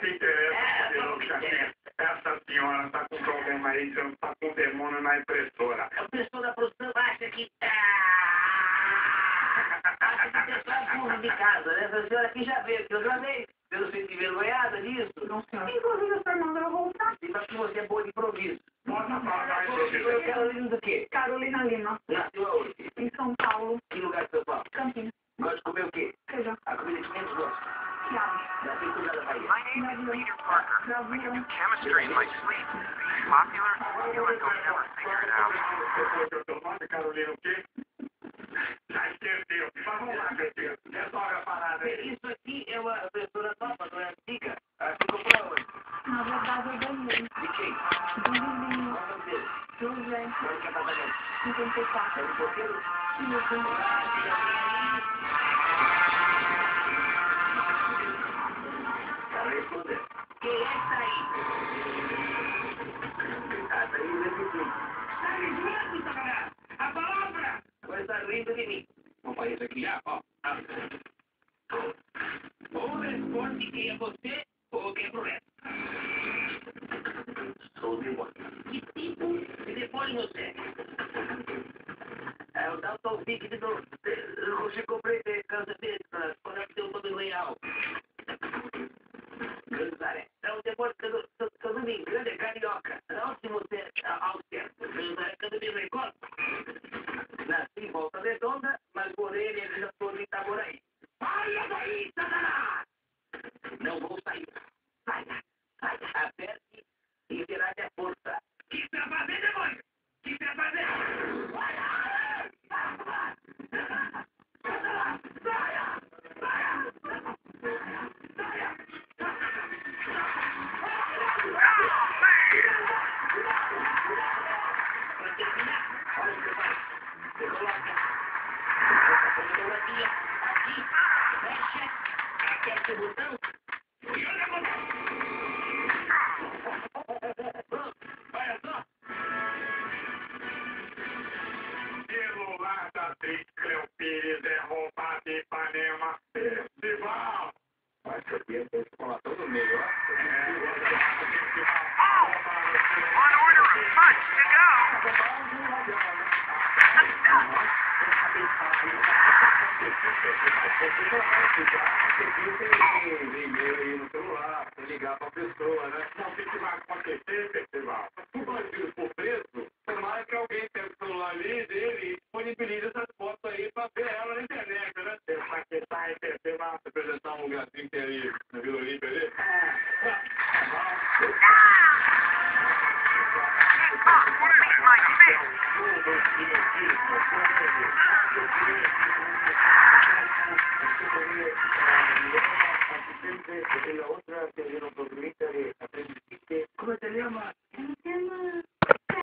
que interessa, essa senhora tá com problema aí, tá com demônio na impressora. A pessoa da produção acha que é burro de casa, né? Essa senhora aqui já veio aqui outra vez. Eu não sei se envergonhada disso. Não, senhor. Inclusive, o senhor mandou eu voltar. E mas que você é boa de improviso. Pode falar, improviso. Eu quero Carolina do quê? Carolina Lima, Nasceu aonde? em São Paulo, Que lugar de São Paulo? Campinas. Gosta de comer o quê? Feijão. A comida de 500 gosta. Quiabo. Nasceu cuidar da Bahia. My name is Peter Parker. I can Brasil. do chemistry in my sleep. Popular? You and will never figure it out. Depois do teu nome, Carolina, o quê? Já esqueceu. Mas vamos lá, Cristina. Resolve a parada aí. Isso aqui é uma impressora nova, não é antiga? Você comprou onde? Na verdade, eu ganhei. De quem? Do vizinho, Qual é o nome dele? José, Onde que é trabalhando? 54. É um porteiro? Isso. Cara, responder. Quem é que tá aí? Ah, tá aí repetindo. Tá ligando, sacanagem? A palavra! Agora está rindo de mim. Vamos fazer isso aqui já, ó. Ou responde quem é você, ou quem é pro resto. Sou o demônio. Que tipo de demônio você é? É o Dalton Vick de novo. Você comprei câncer dele para conectar o nome real. Granzaré. É um demônio que eu não me engano, é carioca. Não se você é ao certo. Granzaré, que eu não me recordo. Nasci em Volta Redonda, mas morei em Igreja Flor de Itaboraí. Saia daí, Satanás! Não vou sair. Saia, saia. Aperte e verá minha força. O que você vai fazer, demônio? O que você vai fazer? Saia! Saia! Saia! Saia! Para terminar, olha o que você faz. Você coloca essa fotografia aqui, fecha, aperte o botão e olha a botão. Pronto, olha só. Celular da atriz Cleo Pires é roubado em Ipanema. Festival. Mas eu tenho que falar todo meio, ó. On order of punch to go. E-mail aí no celular, sem ligar pra pessoa, né? Não, o que vai acontecer, festival? Se o bandido for preso, tomara que alguém pegue o celular ali dele e disponibilize essas fotos aí pra ver ela na internet, né? Pensar que tá em festival. Apresentar um lugarzinho que tem ali na Vila Olímpia ali. What is my face? La otra que vieron por Twitter, ¿Cómo se llama?